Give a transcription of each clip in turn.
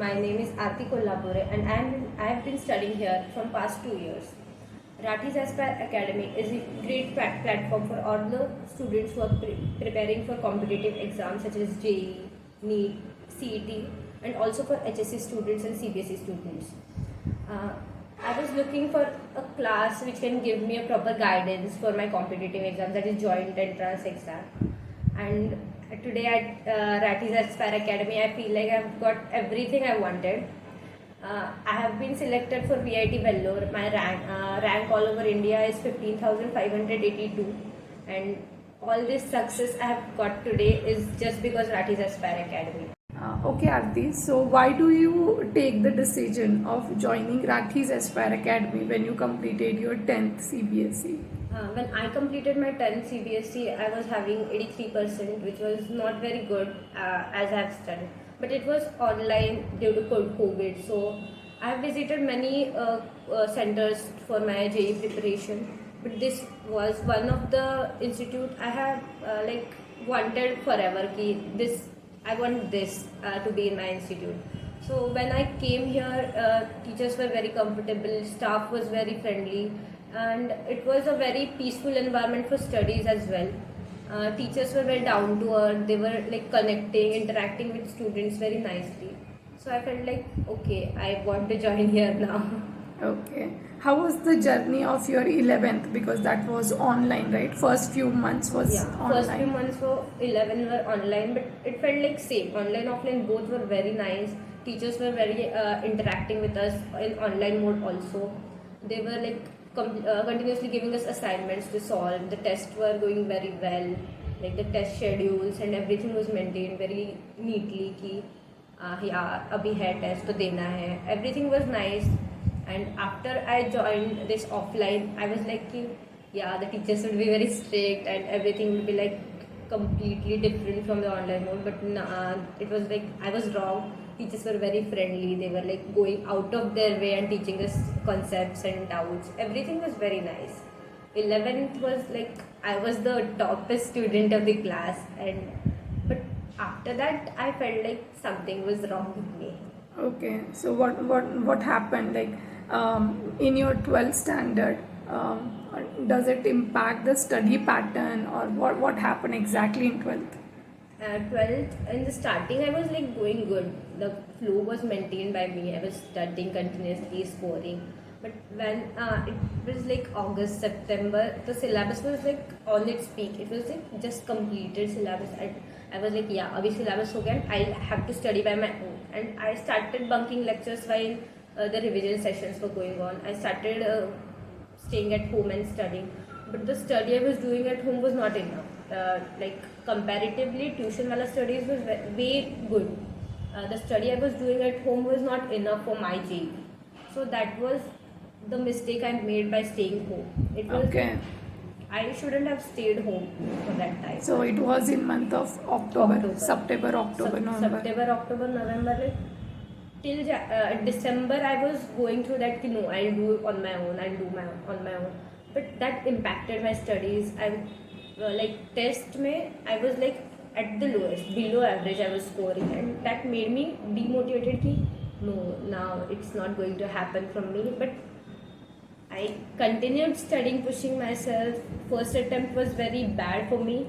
My name is Aarti Kollapure and I have been studying here from past 2 years. Rathi's Aspire Academy is a great platform for all the students who are preparing for competitive exams such as JEE, NEET, CET and also for HSC students and CBSE students. Uh, I was looking for a class which can give me a proper guidance for my competitive exams, that is joint entrance exam. And today at Rathi's Aspire Academy, I feel like I've got everything I wanted. I have been selected for VIT Vellore. My rank all over India is 15,582, and all this success I have got today is just because Rathi's Aspire Academy. Okay, Aarti. So, why do you take the decision of joining Rathi's Aspire Academy when you completed your 10th CBSE? When I completed my 10th CBSE, I was having 83%, which was not very good as I have studied. But it was online due to COVID. So I have visited many centers for my JEE preparation. But this was one of the institute I have wanted forever. I want this to be in my institute. So when I came here, teachers were very comfortable, staff was very friendly, and it was a very peaceful environment for studies as well. Teachers were very down to earth. They were like connecting, interacting with students very nicely. So I felt like, okay, I want to join here now. Okay. How was the journey of your 11th? Because that was online, right? First few months was online. First few months for 11 were online, but it felt like same. Online, offline, both were very nice. Teachers were very interacting with us in online mode also. They were like continuously giving us assignments to solve. The tests were going very well. Like the test schedules and everything was maintained very neatly. Ki, अभी है test तो देना है. Everything was nice. And after I joined this offline, I was like, the teachers would be very strict and everything would be like completely different from the online mode. But it was like I was wrong. Teachers were very friendly. They were like going out of their way and teaching us concepts and doubts. Everything was very nice. 11th was like I was the toppest student of the class, but after that I felt like something was wrong with me. Okay. So what happened? Like in your 12th standard, does it impact the study pattern, or what happened exactly in 12th? 12th, in the starting I was like going good. The flow was maintained by me. I was studying continuously, scoring. But when it was like August, September, the syllabus was like on its peak. It was like just completed syllabus. I was like, abhi syllabus ho gaya. I have to study by my own. And I started bunking lectures while the revision sessions were going on. I started staying at home and studying. But the study I was doing at home was not enough. Like comparatively, tuition wala studies was way good. The study I was doing at home was not enough for my JEE. So that was the mistake I made by staying home. It was Okay. I shouldn't have stayed home for that time. So it was in month of October. September, October, November. September, October, November, like till December I was going through that. No, I'll do it on my own. On my own. But that impacted my studies. I like test me. I was like at the lowest, below average. I was scoring, and that made me demotivated. Ki, no, now it's not going to happen from me. But I continued studying, pushing myself. First attempt was very bad for me.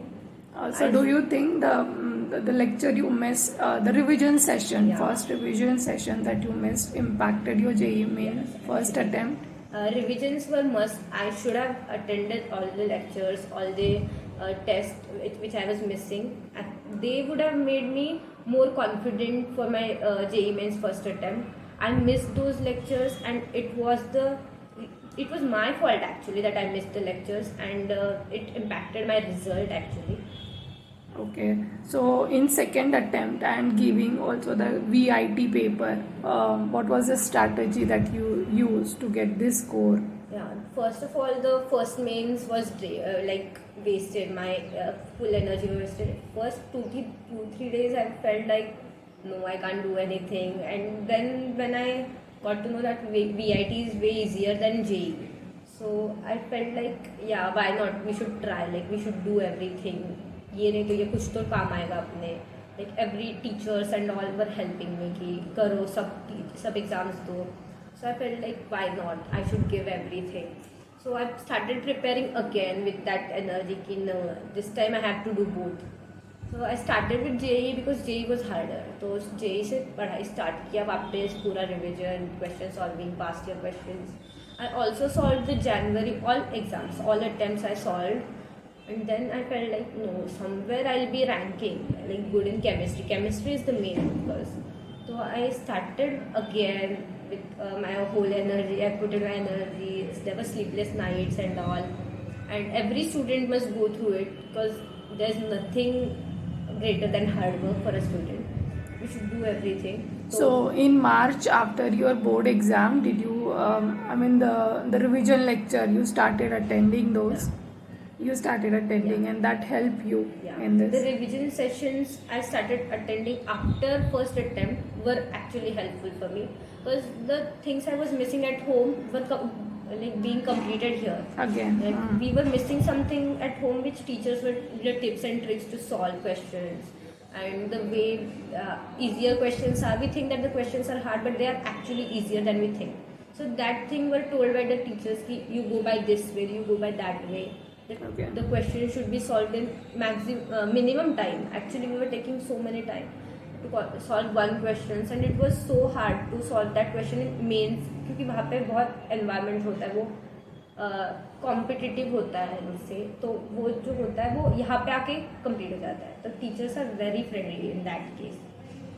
So do you think the lecture you missed, the revision session, Yeah. first revision session that you missed impacted your JEE main Yes, first attempt? Revisions were must. I should have attended all the lectures, all the tests which I was missing. They would have made me more confident for my JEE mains first attempt. I missed those lectures, and it was my fault actually that I missed the lectures, and it impacted my result actually. Okay, so in second attempt and giving also the VIT paper, what was the strategy that you used to get this score? Yeah, first of all, the first mains was like wasted. My full energy was wasted. First two, 3 days, I felt like no, I can't do anything. And then when I got to know that VIT is way easier than JEE, so I felt like why not? We should try. Like we should do everything. ये नहीं तो ये कुछ तो काम आएगा अपने. like every teachers and all were helping me कि करो सब exams दो. So I felt like why not? I should give everything. So I started preparing again with that energy कि no, this time I have to do both. So I started with JEE because JEE was harder. तो JEE से पढ़ाई start किया वापस पूरा revision, question solving, past year questions. I also solved the January all exams, all attempts I solved. And then I felt like no, somewhere I'll be ranking like good in chemistry. Chemistry is the main focus. So I started again with my whole energy. I put in my energy. There were sleepless nights and all. And every student must go through it because there's nothing greater than hard work for a student. We should do everything. So in March after your board exam, did you, the revision lecture, you started attending those? You started attending and that helped you in The this? revision sessions I started attending after first attempt were actually helpful for me because the things I was missing at home were like being completed here. Again. Like we were missing something at home which teachers were the tips and tricks to solve questions. And the way easier questions are, we think that the questions are hard, but they are actually easier than we think. So that thing were told by the teachers ki you go by this way, you go by that way. Okay. The question should be solved in minimum time. Actually, we were taking so many time to solve one questions, and it was so hard to solve that question in mains क्योंकि वहाँ पे बहुत environment होता है, वो competitive होता है इससे, तो वो जो होता है वो यहाँ पे आके कंप्लीट हो जाता है. तो teachers are very friendly in that case.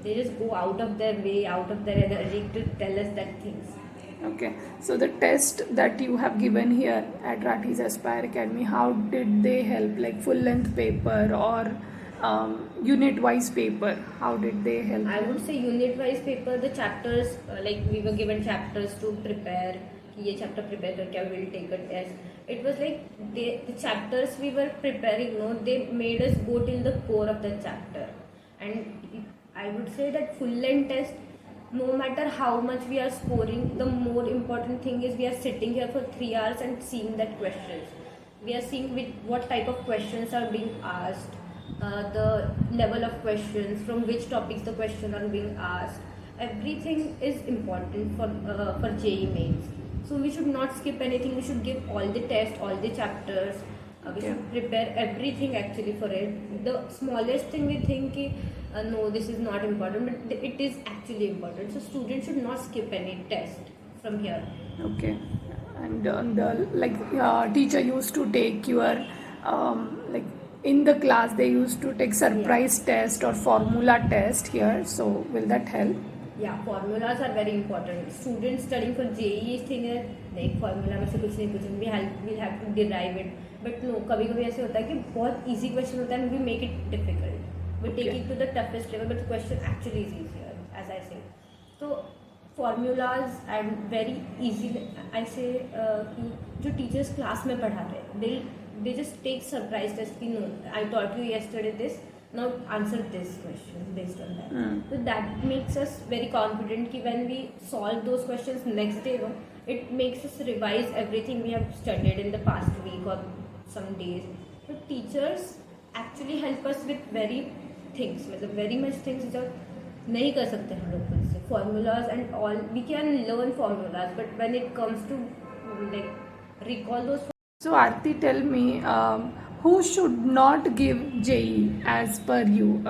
They just go out of their way, out of their energy to tell us that things. Okay, so the test that you have given here at Rathi's Aspire Academy, how did they help? Like full length paper or unit wise paper? How did they help? I would say unit wise paper, the chapters, like we were given chapters to prepare. ये chapter prepare करके I will take a test. It was like the chapters we were preparing, no, they made us go till the core of the chapter. And I would say that full length test, no matter how much we are scoring, the more important thing is we are sitting here for 3 hours and seeing that questions. We are seeing what type of questions are being asked, the level of questions, from which topics the questions are being asked. Everything is important for JEE mains. So we should not skip anything. We should give all the tests, all the chapters. We should prepare everything actually for it. The smallest thing we think ki, no, this is not important, but it is actually important. So students should not skip any test from here. Okay, and teacher used to take your like in the class they used to take surprise test or formula test here. So will that help? Yeah, formulas are very important. Students studying for JEE think that like formula में से कुछ नहीं we'll have to derive it. But no, कभी-कभी ऐसे होता है कि बहुत easy question होता है and we make it difficult. We take it to the toughest level, but the question actually is easier, as I say. So formulas and very easy. I say कि जो teachers class में पढ़ा रहे हैं, they just take surprise test कि no, I taught you yesterday this. Now answer this question based on that. So that makes us very confident कि when we solve those questions next day, no, it makes us revise everything we have studied in the past week or some days. So teachers actually help us with very things, मतलब very much things जो नहीं कर सकते हम लोग खुद से. Formulas and all, we can learn formulas, but when it comes to like recall those. So Aarti, tell me, who should not give JEE as per you?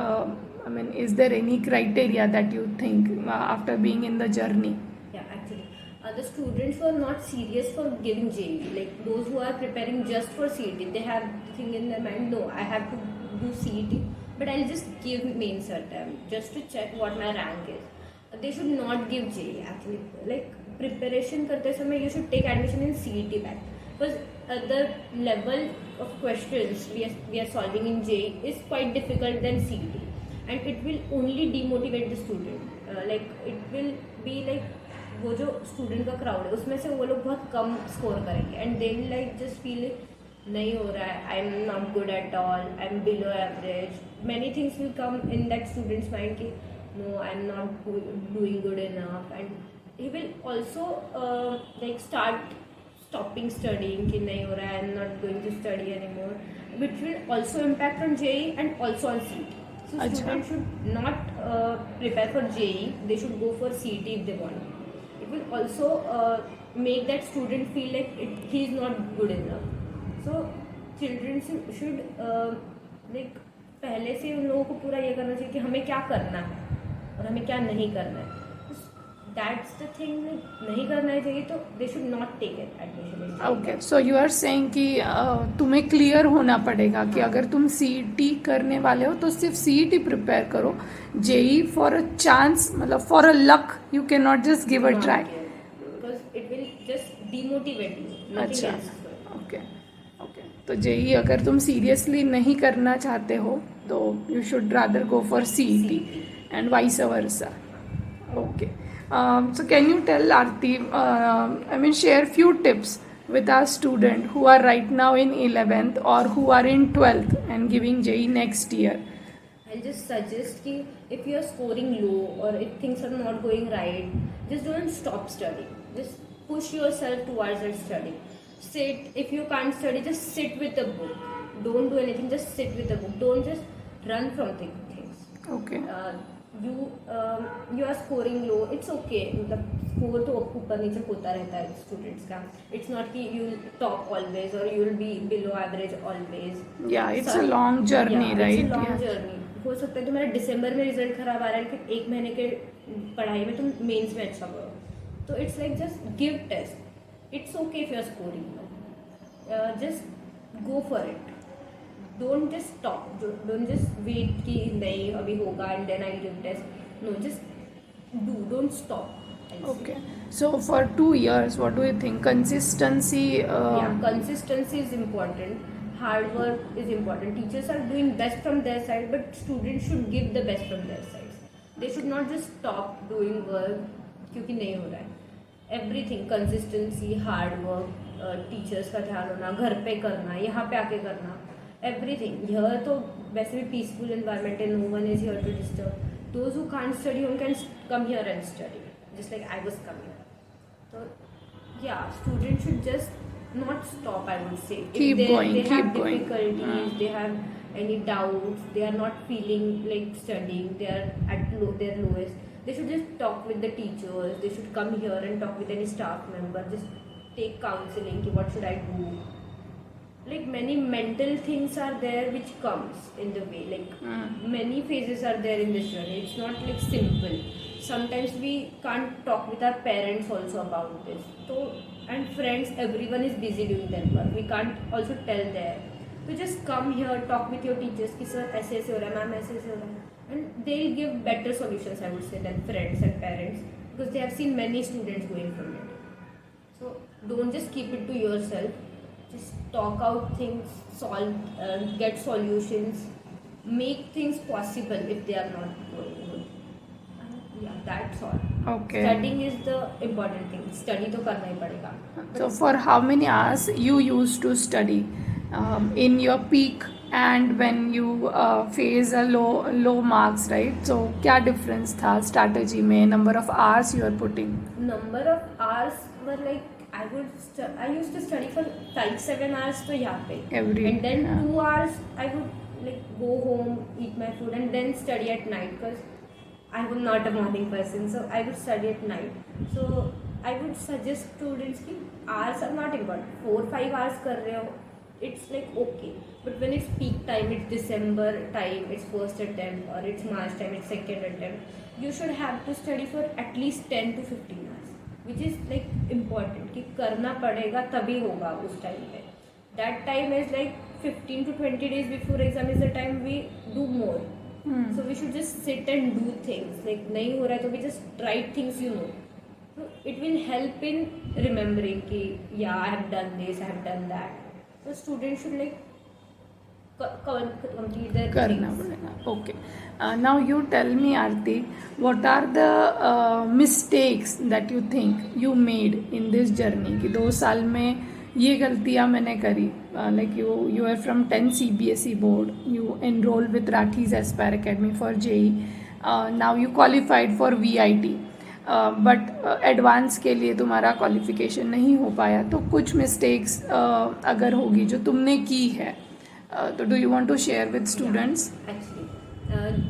Is there any criteria that you think after being in the journey? Yeah, actually, the students who are not serious for giving JEE, like those who are preparing just for CET, they have the thing in their mind, no, I have to do CET, but I'll just give mains attempt just to check what my rank is. They should not give JEE actually. Like preparation करते समय, you should take admission in CET back. Because the level of questions we are solving in JEE is quite difficult than CET, and it will only demotivate the student. Like it will be like वो जो student का crowd है उसमें से वो लोग बहुत कम score करेंगे and they will like just feel नहीं हो रहा है, I'm not good at all, I'm below average. Many things will come in that student's mind कि no, I'm not doing good enough, and he will also like start stopping studying कि नहीं हो रहा है, I'm not going to study anymore, which will also impact on JEE and also on CET. So अच्छा. students should not prepare for JEE. They should go for CET if they want. It will also make that student feel like he is not good enough. So children should like पहले से उन लोगों को पूरा ये करना चाहिए कि हमें क्या करना है और हमें क्या नहीं करना है. That's the thing. नहीं करना चाहिए तो they should not take it admission. Okay, so you are saying कि तुम्हें क्लियर होना पड़ेगा कि अगर तुम सीईटी करने वाले हो तो सिर्फ सीईटी प्रिपेयर करो. जेई फॉर अ चांस, मतलब for a luck, you can not just give a try. Because it will just demotivate you. Nothing अच्छा, else. Okay okay. तो जेई अगर तुम सीरियसली नहीं करना चाहते हो तो you should rather go for CET and vice versa. Okay. So can you tell Aarti, share few tips with our student who are right now in 11th or who are in 12th and giving JEE next year? I'll just suggest कि if you are scoring low or if things are not going right, just don't stop studying. Just push yourself towards that study. Sit. If you can't study, just sit with the book. Don't do anything. Just sit with the book. Don't just run from things. Okay. You are scoring low. It's okay. मतलब score तो ऊपर नीचे होता रहता है students का. It's not कि you will top always or you will be below average always. Yeah, it's a long journey, right? It's a long Yeah. journey. हो सकता है तुम्हारा दिसंबर में रिजल्ट खराब आ रहा है लेकिन एक महीने के पढ़ाई में तुम मेंस में अच्छा करो. तो it's like just give test. It's okay if you are scoring. Just go for it. Don't just stop. Don't just wait कि नहीं अभी होगा and then I'll give test. No, just do. Don't stop. Okay. So for 2 years, what do you think? Consistency. Yeah, consistency is important. Hard work is important. Teachers are doing best from their side, but students should give the best from their sides. They should not just stop doing work क्योंकि नहीं हो रहा है. Everything, consistency, hard work, teachers का ध्यान होना, घर पे करना, यहाँ पे आके करना. Everything. Here तो वैसे भी peaceful environment है. No one is here to disturb. Those who can't study home can come here and study. Just like I was coming. So yeah, students should just not stop. I would say. Keep going. They Keep have going. difficulties. They have any doubts. They are not feeling like studying. They are at their lowest. They should just talk with the teachers. They should come here and talk with any staff member. Just take counseling. What should I do? Like many mental things are there which comes in the way. Like many phases are there in this journey. It's not like simple. Sometimes we can't talk with our parents also about this. So and friends, everyone is busy doing their work. We can't also tell there. So just come here, talk with your teachers कि sir ऐसे ऐसे हो रहा है, ma'am ऐसे ऐसे हो रहा है, and they'll give better solutions I would say than friends and parents because they have seen many students going from it. So don't just keep it to yourself. Just talk out things, get solutions, make things possible if they are not going good. Yeah, that's all. Okay. Studying is the important thing. Study तो करना ही पड़ेगा. So for how many hours you used to study in your peak and when you face a low marks, right? So क्या difference था strategy में, number of hours you are putting? Number of hours were like I used to study for 5-7 hours तो यहाँ पे. Every And then 2 hours I would like go home, eat my food and then study at night because I was not a morning person, so I would study at night. So I would suggest students कि hours are not important. 4-5 hours कर रहे हो, it's like okay. But when it's peak time, it's December time, it's first attempt, or it's March time, it's second attempt, you should have to study for at least 10 to 15 hours, which is like important कि करना पड़ेगा तभी होगा उस time पे. That time is like 15 to 20 days before exam is the time we do more. So we should just sit and do things. Like नहीं हो रहा है तो we just write things you know. So it will help in remembering कि yeah I have done this, I have done that. So students should like complete their करना things. पड़ेगा. Okay. Now you tell me, Aarti, what are the mistakes that you think you made in this journey? कि 2 साल में ये गलतियाँ मैंने करी. Like you are from 10 CBSE board. You enrolled with Rathi's Aspire Academy for JEE. Now you qualified for VIT. But advance के लिए तुम्हारा क्वालिफिकेशन नहीं हो पाया, तो कुछ मिस्टेक्स अगर होगी जो तुमने की है, तो do you want to share with students? Actually,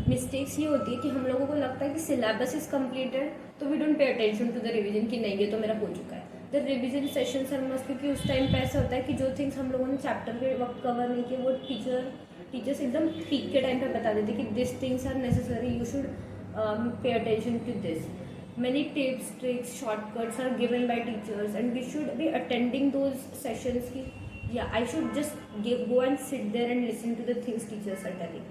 mistakes ये होती है कि हम लोगों को लगता है कि सिलेबस इज कम्प्लीटेड, तो we don't pay attention to the revision कि नहीं ये तो मेरा हो चुका है। The revision session sir must, क्योंकि उस टाइम पे ऐसा होता है कि जो थिंग्स हम लोगों ने चैप्टर के वक्त कवर नहीं किए वो टीचर्स एकदम पीक के टाइम पे बता देते कि this things are necessary, you should pay attention to this. Many tips, tricks, shortcuts are given by teachers, and we should be attending those sessions. Ki, yeah, I should just go and sit there and listen to the things teachers are telling.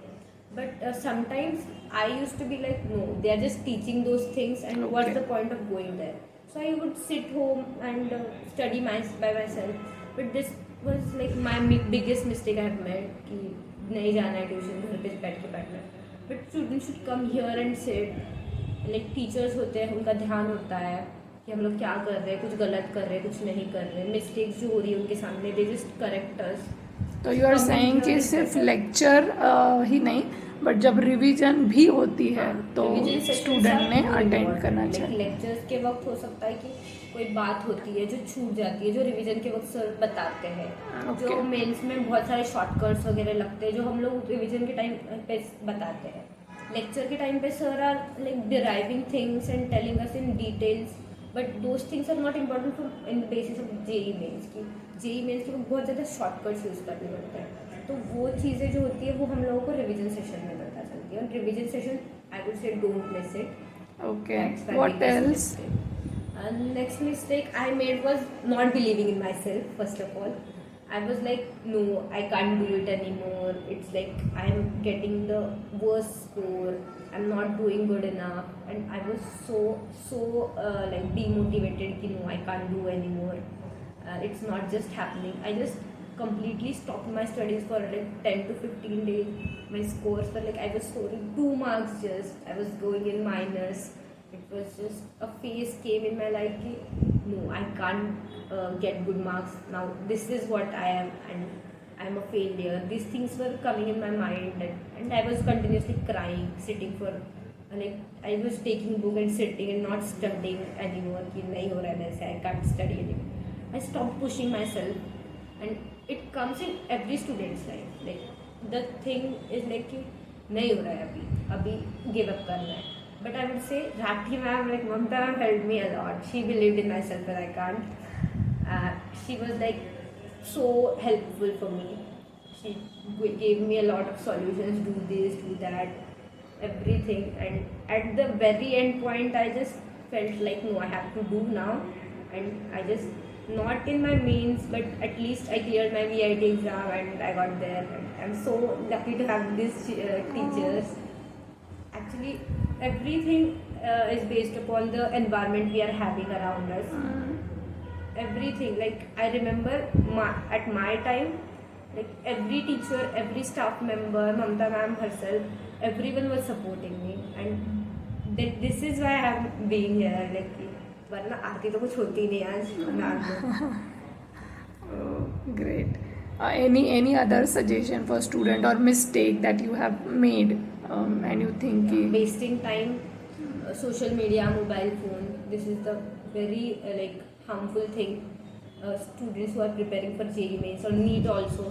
But sometimes I used to be like, no, they are just teaching those things, and what's the point of going there? So I would sit home and study by myself. But this was like my biggest mistake I have made. कि नहीं जाना है tuition, घर पे बैठ के पढ़ना है. But students should come here and sit. Like teachers होते हैं, उनका ध्यान होता है कि हम लोग क्या कर रहे हैं, कुछ गलत कर रहे हैं, कुछ नहीं कर रहे, मिस्टेक्स जो हो रही है उनके सामने दे जस्ट करेक्ट अस। तो यू आर सेइंग कि सिर्फ लेक्चर ही नहीं बट जब रिवीजन भी होती है तो स्टूडेंट ने अटेंड करना चाहिए। लेक्चर्स के वक्त हो सकता है कि कोई बात होती है जो छूट जाती है, जो रिवीजन के वक्त सर बताते हैं। जो मेंस में बहुत सारे शॉर्टकट्स वगैरह लगते हैं जो हम लोग रिवीजन के टाइम पे बताते हैं। लेक्चर के टाइम पे sir are like deriving things and telling us in details, but those things are not important for in the basis of JEE Mains की। जेई मेन्स के बहुत ज़्यादा शॉर्टकट्स यूज़ करने पड़ते हैं, तो वो चीज़ें जो होती है वो हम लोगों को रिवीजन सेशन में पता चलती है। और revision session I would say don't miss it. Okay, what else? Next mistake I made was not believing in myself. First of all, I was like, no, I can't do it anymore. It's like I'm getting the worst score. I'm not doing good enough, and I was so like demotivated. Ki no, I can't do anymore. It's not just happening. I just completely stopped my studies for like 10 to 15 days. My scores were like I was scoring 2 marks. Just I was going in minus. It was just a phase came in my life ki, no, I can't get good marks now. This is what I am, and I'm a failure. These things were coming in my mind, and I was continuously crying, sitting for like I was taking book and sitting and not studying anymore. Ki nahi ho raha है, I can't study anymore. I stopped pushing myself, and it comes in every student's life. Like the thing is like कि नहीं हो रहा है अभी give up करना है. But I would say Rathi ma'am, like Mamta ma'am helped me a lot. She believed in myself that I can't. She was like so helpful for me. She gave me a lot of solutions, do this, do that, everything. And at the very end point, I just felt like no, I have to do now. And I just not in my mains, but at least I cleared my VIT exam and I got there. And I'm so lucky to have these teachers. Actually, everything is based upon the environment we are having around us. Everything, like I remember at my time, like every teacher, every staff member, Mamta ma'am herself, everyone was supporting me, and this is why I am being here. Like वरना आती तो कुछ होती नहीं आज। Great. Any other suggestion for student or mistake that you have made and you think wasting time, social media, mobile phone, this is the very like harmful thing. Students who are preparing for JEE mains or NEET also,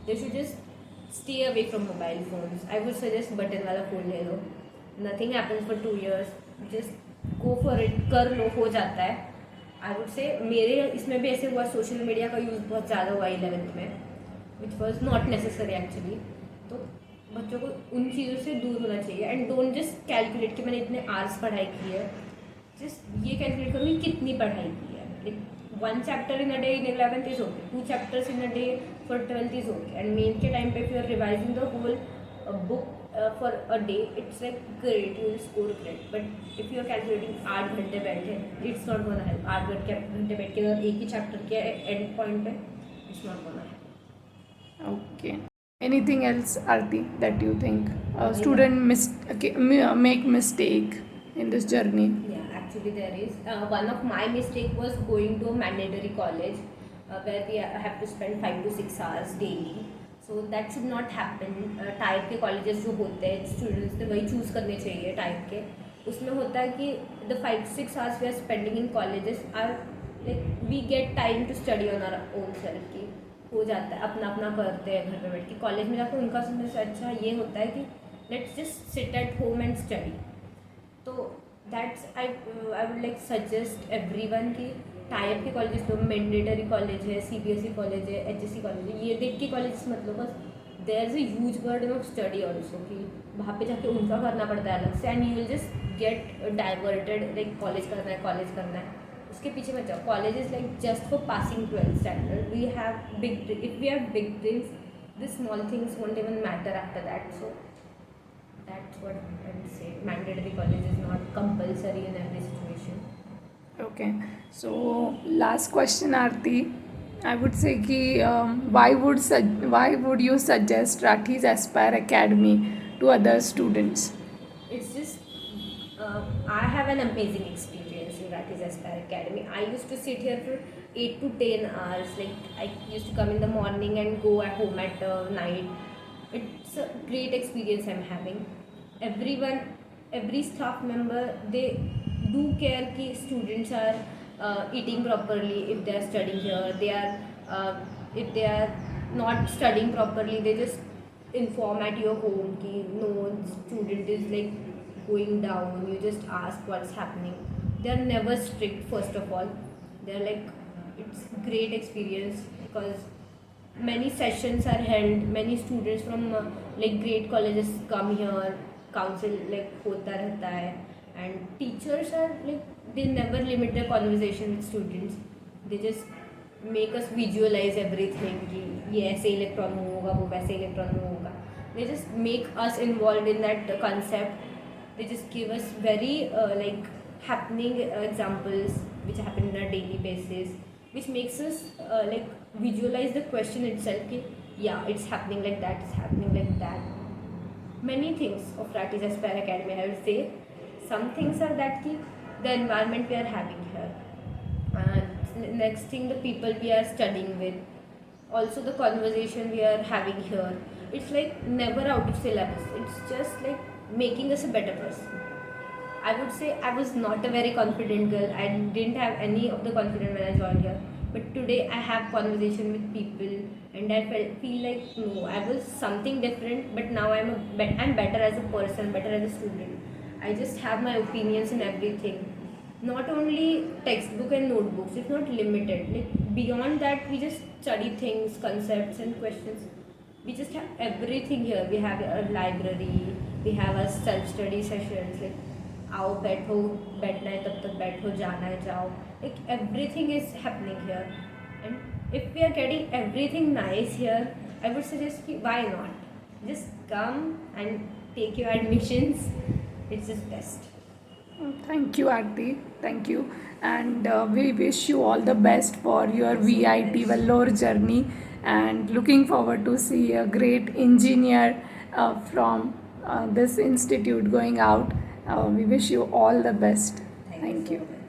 they should just stay away from mobile phones. I would suggest button wala phone ले लो, nothing happens for 2 years, just go for it, कर लो, हो जाता है। I would say मेरे इसमें भी ऐसे हुआ, सोशल मीडिया का यूज़ बहुत ज़्यादा हुआ 11th में, which was not necessary actually. तो बच्चों को उन चीज़ों से दूर होना चाहिए, एंड डोंट जस्ट कैलकुलेट कि मैंने इतने आवर्स पढ़ाई की है। जस्ट ये कैलकुलेट करो कि कितनी पढ़ाई की है। Like 1 chapter in a day in 11th is okay, 2 chapters in a day for 12th is okay, and main के टाइम पे if you are revising the whole book for a day, it's like great, you will score great. But if you are calculating 8 घंटे बैठे, it's not gonna help। 8 घंटे बैठ के अगर एक ही chapter के एंड पॉइंट पे, it's not gonna help। Okay. Anything else, Aarti, that you think a student make mistake in this journey? Yeah, actually there is. One of my mistake was going to a mandatory college where we have to spend 5 to 6 hours daily. So that should not happen. Type के colleges जो होते हैं, students ने वही choose करने चाहिए type के। उसमें होता है कि the 5 to 6 hours we are spending in colleges are like we get time to study on our own self की हो जाता है, अपना अपना करते हैं घर पे बैठ के। कॉलेज में जाकर उनका सुनने से अच्छा ये होता है कि let's just sit at home and study. तो that's I would like suggest everyone की टाइप के कॉलेजेस लो, मैंडेटरी कॉलेज है, CBSE कॉलेज है, HSC कॉलेज है, ये देख के कॉलेज मत लो बस. There is a huge burden of study also कि वहाँ पे जाके उनका करना पड़ता है अलग से, and you will just get diverted like college करना है उसके पीछे मत जाओ. College is like just for passing 12th standard. We have big, if we have big dreams, the small things won't even matter after that. So that's what I would say. Mandatory college is not compulsory in every situation. Okay, so last question, Aarti. I would say कि why would you suggest Rathi's Aspire Academy to other students? It's just I have an amazing experience in Rathi's Aspire Academy. I used to sit here for 8 to 10 hours. Like I used to come in the morning and go at home at night. It's a great experience I'm having. Everyone, every staff member, they do care कि students are eating properly if they are studying here. They are if they are not studying properly, they just inform at your home कि no student is like going down. You just ask what's happening. They are never strict. First of all, they are like, it's great experience because many sessions are held, many students from like great colleges come here, council like hota rehta hai, and teachers are like, they never limit their conversation with students. They just make us visualize everything कि ये ऐसे electron move होगा, वो वैसे electron move होगा. They just make us involved in that concept. They just give us very like happening examples which happen on a daily basis, which makes us like visualize the question itself कि yeah, it's happening like that, it's happening like that. Many things of Rathi's Aspire Academy, I would say. Some things are that कि the environment we are having here, and next thing, the people we are studying with, also the conversation we are having here. It's like never out of syllabus. It's just like making us a better person. I would say I was not a very confident girl. I didn't have any of the confidence when I joined here. But today I have conversation with people, and I feel like no, I was something different. But now I'm better as a person, better as a student. I just have my opinions in everything. Not only textbook and notebooks. It's not limited. Like beyond that, we just study things, concepts, and questions. We just have everything here. We have a library. We have a self-study sessions. Like आओ बैठो, बैठना है तब तक बैठो, जाना है जाओ. Like everything is happening here, and if we are getting everything nice here, I would suggest कि why not? Just come and take your admissions. It's just best. Thank you, Aarti. Thank you. And we wish you all the best for your VIT Vellore journey, and looking forward to see a great engineer from this institute going out. We wish you all the best. Thank you Thank so you. much.